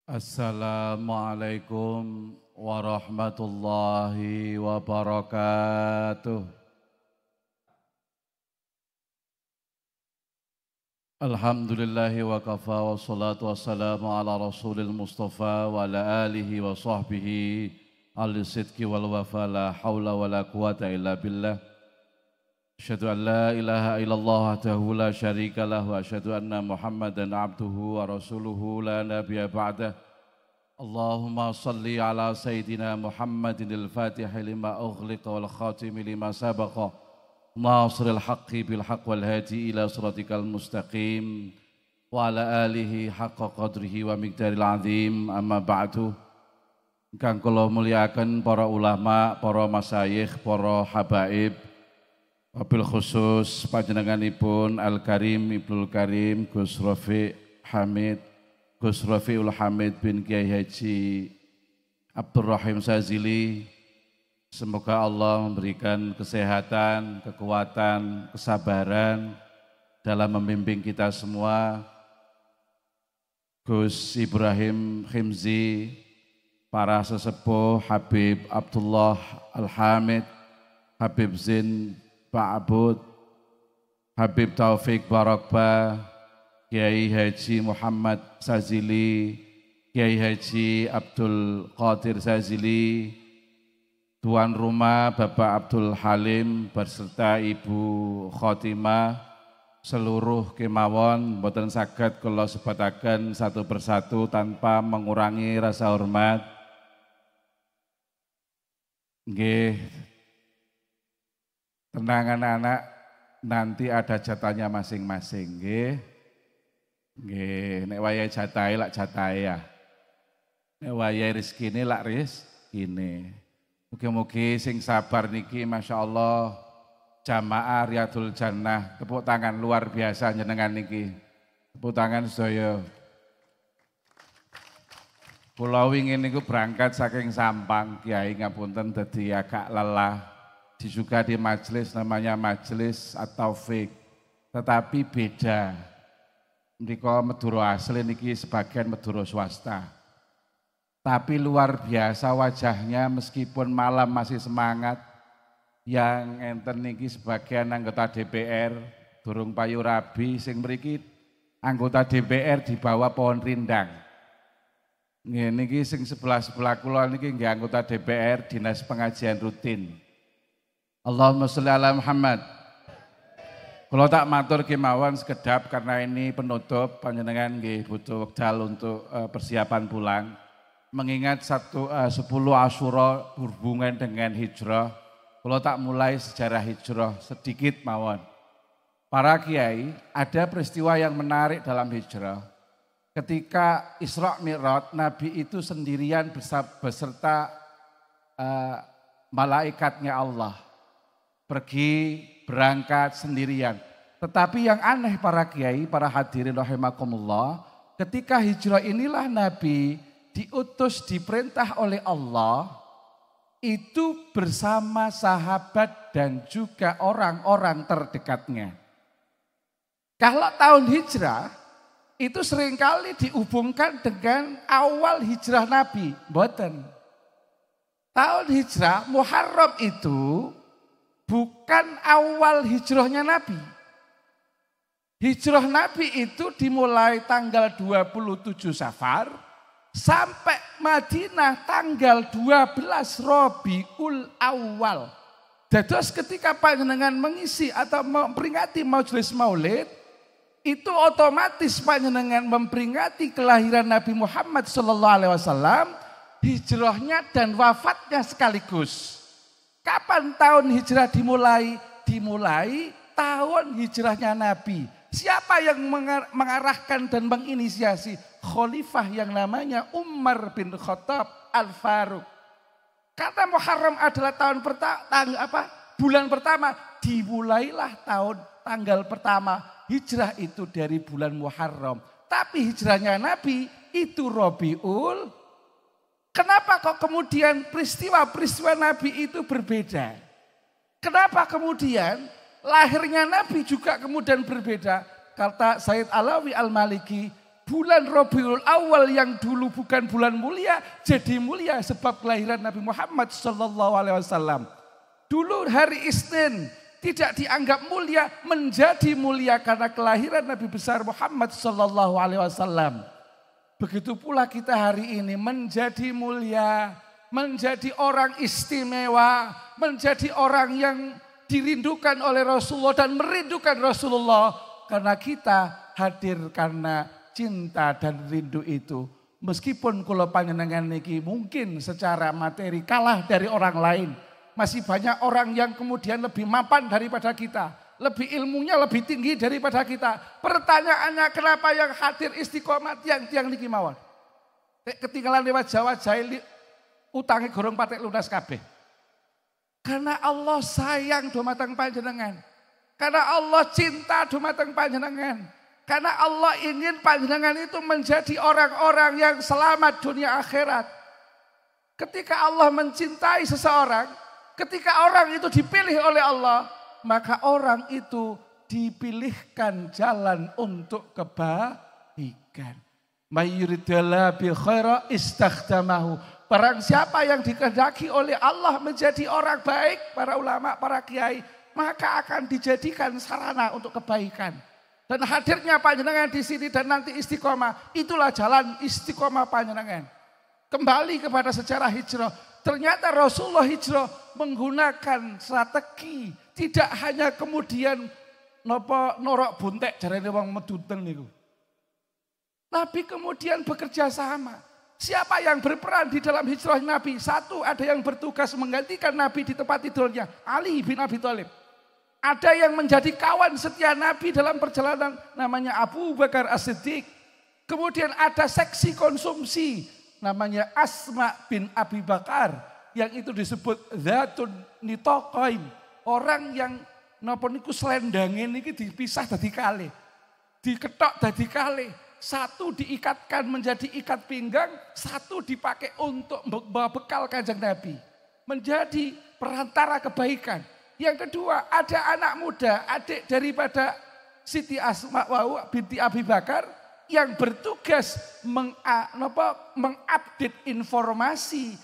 Assalamualaikum warahmatullahi wabarakatuh. Alhamdulillahi wa kafa wa salatu wassalamu ala rasulil mustafa wa ala alihi wa sahbihi al-sidki wal wafa la hawla wa la quwata illa billah. Asyhadu an la ilaha illallah wahdahu la syarika lah wa asyhadu anna Muhammadan abduhu wa rasuluhu la nabiyya ba'dah. Allahumma salli ala sayyidina Muhammadin al-Fatihi lima ughliqa wal khatimi lima sabaqa nasril haqqi bil haqq wal hadi ila siratikal mustaqim wa ala alihi haqqa qadrihi wa miqdaril azim amma ba'du. Kang kula muliakan para ulama, para masyayikh, para habaib, wabil khusus panjenenganipun Al-Karim Ibnul Karim Gus Rafiq Hamid Gus Rafiul Hamid bin Kiai Haji Abdurrahim Sazili. Semoga Allah memberikan kesehatan, kekuatan, kesabaran dalam membimbing kita semua. Gus Ibrahim Khimzi, para sesepuh Habib Abdullah Al-Hamid, Habib Zin Ba'abud, Habib Taufik Barokba, Kiai Haji Muhammad Sazili, Kiai Haji Abdul Qadir Sazili, tuan rumah Bapak Abdul Halim beserta Ibu Khotimah, seluruh kemawon boten saged kula sebataken satu persatu tanpa mengurangi rasa hormat. Nggih, tenang anak-anak, nanti ada jatahnya masing-masing, nggih. Nggih, nek wayahe jatahe lak jatahe ya. Nek wayahe rezekine lak rezekine. Mugi-mugi sing sabar niki masyaallah jamaah Riyadul Jannah. Tepuk tangan luar biasa jenengan niki. Tepuk tangan sedaya. Kula wingi niku berangkat saking Sampang, Kiai ngapunten dadi agak lelah. Juga di majelis namanya Majelis At-Taufik, tetapi beda. Mriko Madura asli niki sebagian Madura swasta. Tapi luar biasa wajahnya meskipun malam masih semangat. Yang enten niki sebagian anggota DPR durung payu rabi, sing mriki anggota DPR di bawah pohon rindang. Nggih niki sing sebelah kula niki nggih anggota DPR Dinas Pengajian Rutin. Allahumma sholli ala Muhammad. Kalau tak matur kemawon sekedap karena ini penutup, panjenengan nggih butuh wekdal untuk persiapan pulang. Mengingat 10 Asyura berhubungan dengan hijrah, kalau tak mulai sejarah hijrah sedikit mawon. Para kiai, ada peristiwa yang menarik dalam hijrah. Ketika Isra Mi'raj, Nabi itu sendirian beserta malaikatnya Allah. Pergi berangkat sendirian. Tetapi yang aneh para kiai, para hadirin rahimakumullah, ketika hijrah inilah Nabi diutus, diperintah oleh Allah, itu bersama sahabat dan juga orang-orang terdekatnya. Kalau tahun hijrah, itu seringkali dihubungkan dengan awal hijrah Nabi. Mboten. Tahun hijrah, Muharram itu bukan awal hijrahnya Nabi. Hijrah Nabi itu dimulai tanggal 27 Safar sampai Madinah tanggal 12 Rabiul Awal. Dados ketika panjenengan mengisi atau memperingati majelis maulid, itu otomatis panjenengan memperingati kelahiran Nabi Muhammad SAW, hijrahnya dan wafatnya sekaligus. Kapan tahun hijrah dimulai? Dimulai tahun hijrahnya Nabi. Siapa yang mengarahkan dan menginisiasi? Khalifah yang namanya Umar bin Khattab Al-Faruq. Kata Muharram adalah bulan pertama, dimulailah tanggal pertama. Hijrah itu dari bulan Muharram. Tapi hijrahnya Nabi itu Rabiul. Kenapa kok kemudian peristiwa Nabi itu berbeda? Kenapa kemudian lahirnya Nabi juga kemudian berbeda? Kata Sayyid Alawi Al-Maliki, bulan Rabiul Awal yang dulu bukan bulan mulia jadi mulia sebab kelahiran Nabi Muhammad sallallahu alaihi wasallam. Dulu hari Isnin tidak dianggap mulia menjadi mulia karena kelahiran Nabi besar Muhammad sallallahu alaihi wasallam. Begitu pula kita hari ini menjadi mulia, menjadi orang istimewa, menjadi orang yang dirindukan oleh Rasulullah dan merindukan Rasulullah karena kita hadir karena cinta dan rindu itu. Meskipun kula panjenengan niki mungkin secara materi kalah dari orang lain, masih banyak orang yang kemudian lebih mapan daripada kita, lebih ilmunya lebih tinggi daripada kita. Pertanyaannya kenapa yang hadir istiqomah tiang niki mawon? Ketinggalan lewat Jawa Jaili utangi gorong patek lunas kabeh. Karena Allah sayang dumateng panjenengan. Karena Allah cinta dumateng panjenengan. Karena Allah ingin panjenengan itu menjadi orang-orang yang selamat dunia akhirat. Ketika Allah mencintai seseorang, ketika orang itu dipilih oleh Allah, maka orang itu dipilihkan jalan untuk kebaikan. Mayyuridillahu bi khaira istakhdamahu. Barang siapa yang dikehendaki oleh Allah menjadi orang baik, para ulama, para kiai, maka akan dijadikan sarana untuk kebaikan. Dan hadirnya panjenengan di sini dan nanti istiqomah, itulah jalan istiqomah panjenengan. Kembali kepada sejarah hijrah, ternyata Rasulullah hijrah menggunakan strategi, tidak hanya kemudian norok buntek jarane wong meduten niku. Nabi kemudian bekerja sama. Siapa yang berperan di dalam hijrah Nabi? Satu, ada yang bertugas menggantikan Nabi di tempat tidurnya, Ali bin Abi Thalib. Ada yang menjadi kawan setia Nabi dalam perjalanan namanya Abu Bakar As-Siddiq. Kemudian ada seksi konsumsi namanya Asma bin Abi Bakar yang itu disebut Zatun Nitoqain. Orang yang napa niku selendangin niki dipisah dadi kalih. Diketok dadi kalih. Satu diikatkan menjadi ikat pinggang, satu dipakai untuk membawa bekal Kanjeng Nabi. Menjadi perantara kebaikan. Yang kedua, ada anak muda, adik daripada Siti Asma binti Abi Bakar yang bertugas mengupdate informasi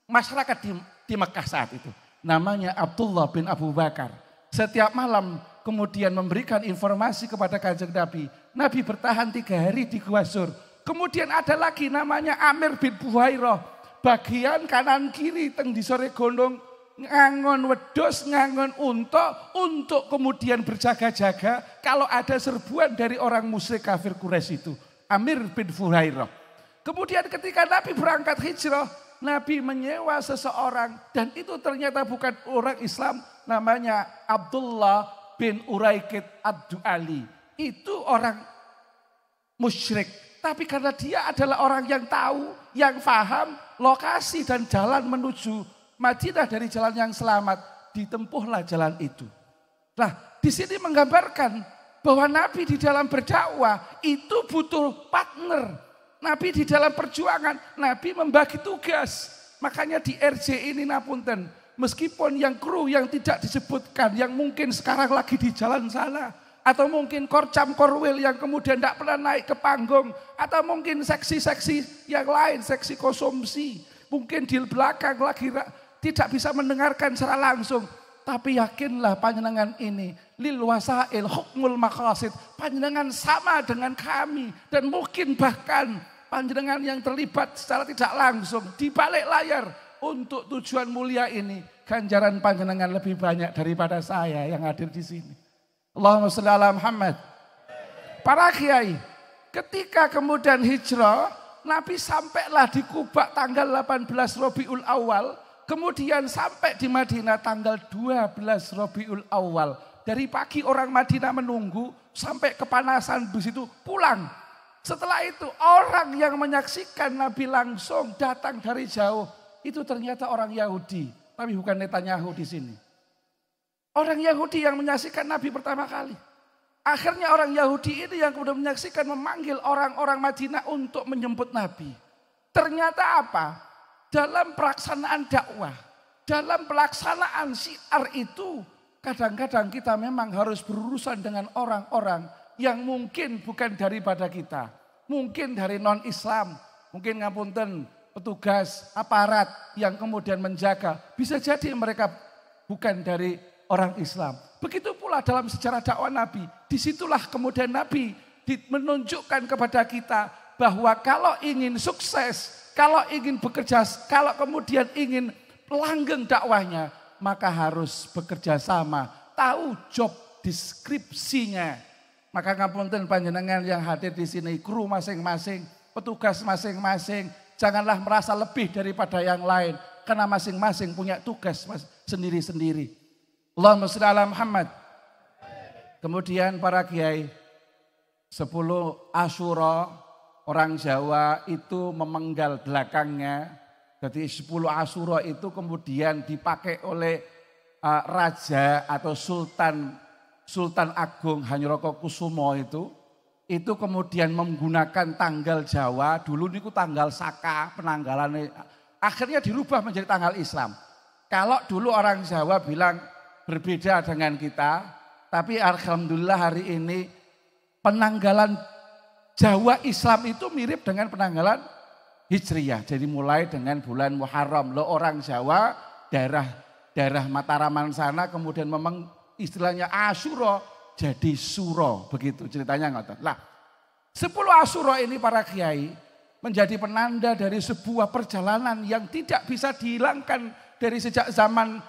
masyarakat di Mekah saat itu. Namanya Abdullah bin Abu Bakar. Setiap malam kemudian memberikan informasi kepada Kanjeng Nabi. Nabi bertahan 3 hari di Gua Sur. Kemudian ada lagi namanya Amir bin Buhairah. Bagian kanan kiri teng di sore gondong ngangon wedhus, ngangon unta untuk kemudian berjaga-jaga kalau ada serbuan dari orang musyrik kafir Quraisy itu. Amir bin Fuhairah. Kemudian ketika Nabi berangkat hijrah, Nabi menyewa seseorang dan itu ternyata bukan orang Islam, namanya Abdullah bin Uraikid Ad-Du'ali. Itu orang musyrik. Tapi karena dia adalah orang yang tahu, yang paham lokasi dan jalan menuju Madinah dari jalan yang selamat, ditempuhlah jalan itu. Nah, di sini menggambarkan bahwa Nabi di dalam berdakwah itu butuh partner. Nabi di dalam perjuangan, Nabi membagi tugas. Makanya di RJ ini napunten, meskipun yang kru yang tidak disebutkan, yang mungkin sekarang lagi di jalan sana, atau mungkin korcam korwil yang kemudian tidak pernah naik ke panggung, atau mungkin seksi-seksi yang lain, seksi konsumsi, mungkin di belakang lagi tidak bisa mendengarkan secara langsung. Tapi yakinlah panjenengan ini lil wasail hukmul maqasid. Panjenengan sama dengan kami dan mungkin bahkan panjenengan yang terlibat secara tidak langsung di balik layar untuk tujuan mulia ini. Ganjaran panjenengan lebih banyak daripada saya yang hadir di sini. Allahumma sholli ala Muhammad. Para kiai, ketika kemudian hijrah, Nabi sampailah di Kuba tanggal 18 Rabiul Awal. Kemudian sampai di Madinah tanggal 12 Rabiul Awal. Dari pagi orang Madinah menunggu sampai kepanasan bus itu pulang. Setelah itu orang yang menyaksikan Nabi langsung datang dari jauh. Itu ternyata orang Yahudi. Tapi bukan Netanyahu di sini. Orang Yahudi yang menyaksikan Nabi pertama kali. Akhirnya orang Yahudi ini yang kemudian menyaksikan memanggil orang-orang Madinah untuk menjemput Nabi. Ternyata apa? Dalam pelaksanaan dakwah, dalam pelaksanaan syiar itu, kadang-kadang kita memang harus berurusan dengan orang-orang yang mungkin bukan daripada kita. mungkin dari non-Islam, mungkin ngapunten petugas aparat yang kemudian menjaga, bisa jadi mereka bukan dari orang Islam. Begitu pula dalam sejarah dakwah Nabi, disitulah kemudian Nabi menunjukkan kepada kita bahwa kalau ingin sukses, kalau ingin bekerja, kalau kemudian ingin langgeng dakwahnya, maka harus bekerja sama, tahu job deskripsinya. Maka ngapunten panjenengan yang hadir di sini, kru masing-masing, petugas masing-masing, janganlah merasa lebih daripada yang lain, karena masing-masing punya tugas sendiri-sendiri. Allahumma shalli ala Muhammad. Kemudian para kiai, 10 Asyura, orang Jawa itu memenggal belakangnya. Jadi 10 Asyura itu kemudian dipakai oleh raja atau Sultan Agung Hanyorokokusumo itu kemudian menggunakan tanggal Jawa. Dulu niku tanggal Saka penanggalan, akhirnya dirubah menjadi tanggal Islam. Kalau dulu orang Jawa bilang berbeda dengan kita, tapi alhamdulillah hari ini penanggalan Jawa Islam itu mirip dengan penanggalan Hijriyah. Jadi mulai dengan bulan Muharram. Lo orang Jawa daerah Mataraman sana kemudian memang istilahnya Asyura jadi Suro. Begitu ceritanya ngoten. Lah 10 Asyura ini para kiai menjadi penanda dari sebuah perjalanan yang tidak bisa dihilangkan dari sejak zaman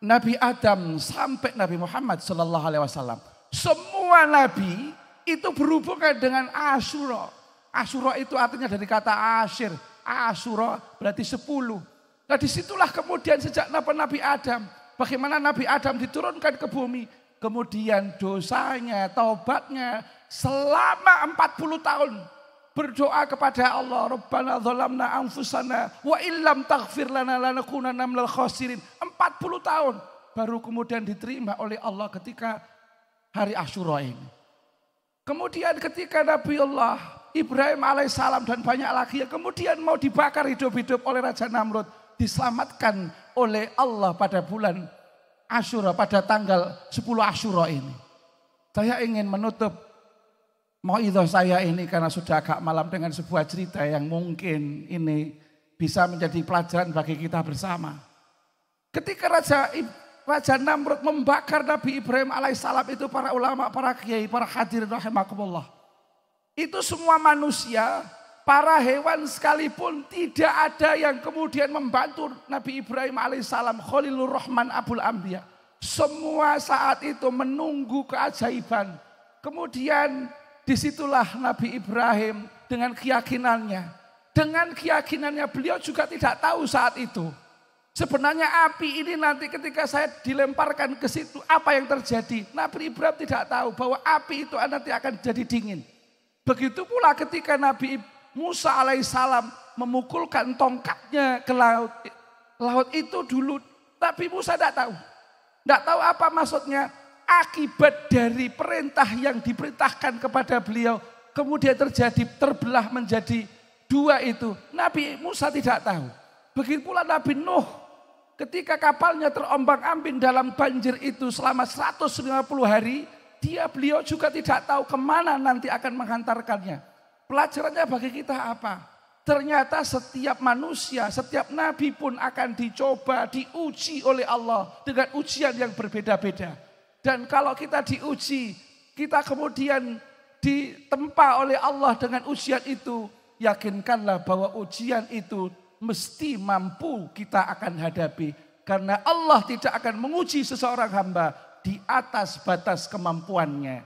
Nabi Adam sampai Nabi Muhammad SAW. Semua nabi itu berhubungan dengan Asyura. Asyura itu artinya dari kata Asyir. Asyura berarti 10. Nah disitulah kemudian sejak Nabi Adam. Bagaimana Nabi Adam diturunkan ke bumi. Kemudian dosanya, taubatnya selama 40 tahun. Berdoa kepada Allah. Rabbana zalamna anfusana wa illam taghfir lana lanakunanna minal khasirin. 40 tahun baru kemudian diterima oleh Allah ketika hari Asyura ini. Kemudian ketika Nabiullah Ibrahim alaihissalam dan banyak lagi yang kemudian mau dibakar hidup-hidup oleh Raja Namrud, diselamatkan oleh Allah pada bulan Asyura, pada tanggal 10 Asyura ini. Saya ingin menutup mauidhah saya ini karena sudah agak malam dengan sebuah cerita yang mungkin ini bisa menjadi pelajaran bagi kita bersama. Ketika Raja Namrud membakar Nabi Ibrahim alaihissalam itu, para ulama, para kiai, para hadirin rahimakumullah. Itu semua manusia, para hewan sekalipun tidak ada yang kemudian membantu Nabi Ibrahim alaihissalam, Khalilur Rahman Abul Anbiya. Semua saat itu menunggu keajaiban. Kemudian disitulah Nabi Ibrahim dengan keyakinannya. Dengan keyakinannya beliau juga tidak tahu saat itu. Sebenarnya api ini nanti ketika saya dilemparkan ke situ, apa yang terjadi? Nabi Ibrahim tidak tahu bahwa api itu nanti akan jadi dingin. Begitu pula ketika Nabi Musa alaihissalam memukulkan tongkatnya ke laut. Laut itu dulu, Nabi Musa tidak tahu. Tidak tahu apa maksudnya. Akibat dari perintah yang diperintahkan kepada beliau, kemudian terbelah menjadi 2 itu. Nabi Musa tidak tahu. Begitu pula Nabi Nuh, ketika kapalnya terombang-ambing dalam banjir itu selama 150 hari, beliau juga tidak tahu kemana nanti akan menghantarkannya. Pelajarannya bagi kita apa? Ternyata setiap manusia, setiap nabi pun akan dicoba, diuji oleh Allah dengan ujian yang berbeda-beda. Dan kalau kita diuji, kita kemudian ditempa oleh Allah dengan ujian itu, yakinkanlah bahwa ujian itu mesti mampu kita akan hadapi. Karena Allah tidak akan menguji seseorang hamba di atas batas kemampuannya.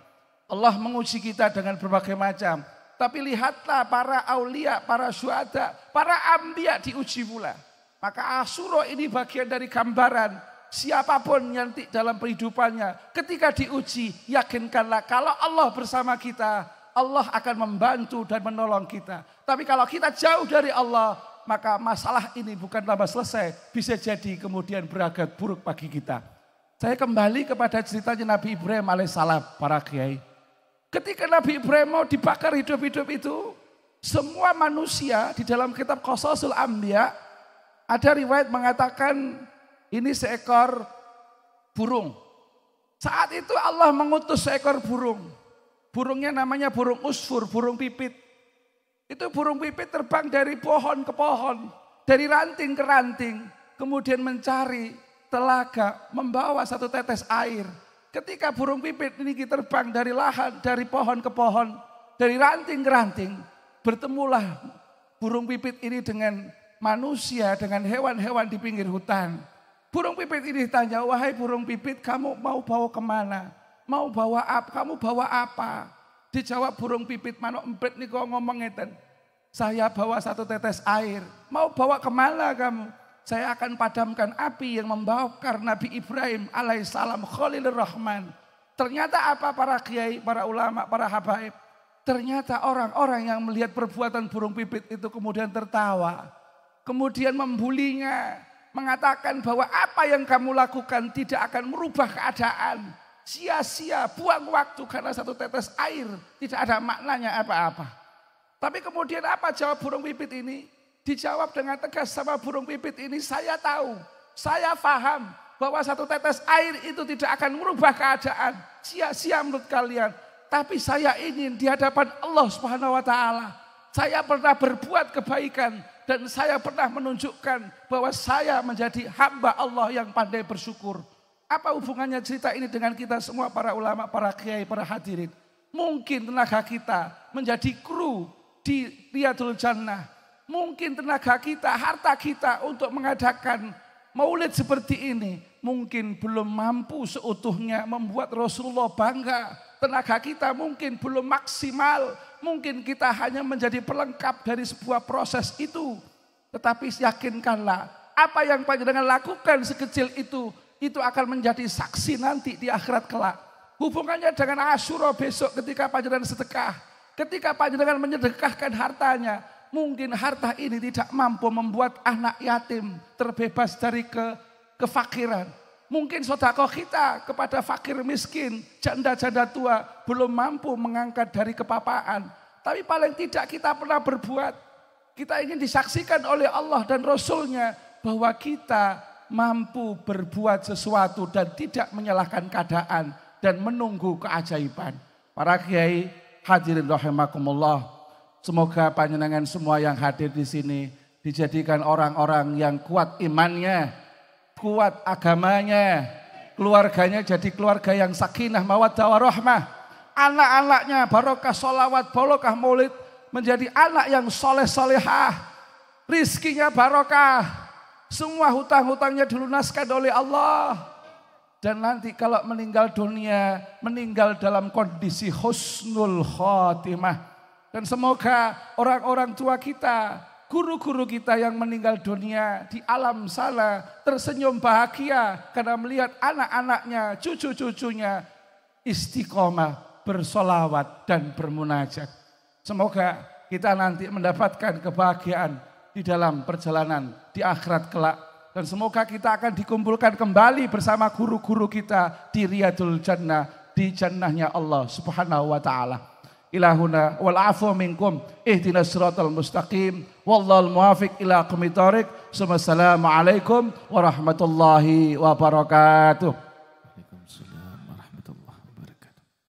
Allah menguji kita dengan berbagai macam. Tapi lihatlah para aulia, para syuhada, para anbiya diuji pula. Maka Asyura ini bagian dari gambaran. Siapapun yang dalam kehidupannya ketika diuji, yakinkanlah kalau Allah bersama kita, Allah akan membantu dan menolong kita. Tapi kalau kita jauh dari Allah, maka masalah ini bukanlah selesai, bisa jadi kemudian beragat buruk bagi kita. Saya kembali kepada ceritanya Nabi Ibrahim alaihissalam, para kiai. Ketika Nabi Ibrahim mau dibakar hidup-hidup itu, semua manusia di dalam kitab Qasasul Anbiya, ada riwayat mengatakan ini seekor burung. Saat itu Allah mengutus seekor burung. Burungnya namanya burung usfur, burung pipit. Itu burung pipit terbang dari pohon ke pohon, dari ranting ke ranting, kemudian mencari telaga, membawa satu tetes air. Ketika burung pipit ini terbang dari lahan, dari pohon ke pohon, dari ranting ke ranting, bertemulah burung pipit ini dengan manusia, dengan hewan-hewan di pinggir hutan. Burung pipit ini tanya, wahai burung pipit, kamu mau bawa kemana? Mau bawa apa? Kamu bawa apa? Dijawab burung pipit, manuk emprit nih kok ngomong ngeten. Saya bawa satu tetes air. Mau bawa kemana kamu? Saya akan padamkan api yang membakar Nabi Ibrahim alaihissalam Khalilur Rahman. Ternyata apa para kiai, para ulama, para habaib? Ternyata orang-orang yang melihat perbuatan burung pipit itu kemudian tertawa. Kemudian membulinya. Mengatakan bahwa apa yang kamu lakukan tidak akan merubah keadaan. Sia-sia, buang waktu karena satu tetes air. Tidak ada maknanya apa-apa. Tapi kemudian apa jawab burung pipit ini? Dijawab dengan tegas sama burung pipit ini, saya tahu, saya paham bahwa satu tetes air itu tidak akan merubah keadaan. Sia-sia menurut kalian. Tapi saya ingin di hadapan Allah Subhanahu wa taala. Saya pernah berbuat kebaikan dan saya pernah menunjukkan bahwa saya menjadi hamba Allah yang pandai bersyukur. Apa hubungannya cerita ini dengan kita semua para ulama, para kiai, para hadirin? Mungkin tenaga kita menjadi kru di Riyadul Jannah. Mungkin tenaga kita, harta kita untuk mengadakan maulid seperti ini. Mungkin belum mampu seutuhnya membuat Rasulullah bangga. Tenaga kita mungkin belum maksimal. Mungkin kita hanya menjadi pelengkap dari sebuah proses itu. Tetapi yakinkanlah apa yang panjenengan lakukan sekecil itu akan menjadi saksi nanti di akhirat kelak. Hubungannya dengan Asyura besok ketika panjenengan sedekah. Ketika panjenengan menyedekahkan hartanya. Mungkin harta ini tidak mampu membuat anak yatim terbebas dari kefakiran. Mungkin sedekah kita kepada fakir miskin, janda-janda tua belum mampu mengangkat dari kepapaan. Tapi paling tidak kita pernah berbuat. Kita ingin disaksikan oleh Allah dan Rasulnya bahwa kita mampu berbuat sesuatu dan tidak menyalahkan keadaan dan menunggu keajaiban. Para kiai hadirin rahimakumullah, semoga panjenengan semua yang hadir di sini dijadikan orang-orang yang kuat imannya, kuat agamanya, keluarganya jadi keluarga yang sakinah mawaddah warahmah, anak-anaknya barokah sholawat, barokah maulid, menjadi anak yang soleh solehah, rizkinya barokah. Semua hutang-hutangnya dilunaskan oleh Allah. Dan nanti kalau meninggal dunia, meninggal dalam kondisi husnul khotimah. Dan semoga orang-orang tua kita, guru-guru kita yang meninggal dunia di alam sana tersenyum bahagia karena melihat anak-anaknya, cucu-cucunya istiqomah, bersolawat dan bermunajat. Semoga kita nanti mendapatkan kebahagiaan di dalam perjalanan di akhirat kelak. Dan semoga kita akan dikumpulkan kembali bersama guru-guru kita di Riyadul Jannah, di jannahnya Allah Subhanahu wa taala. Ilahuna wal afu minkum ihdinas siratal mustaqim wallahul muwaffiq ila aqwamit thoriq. Wassalamualaikum warahmatullahi wabarakatuh.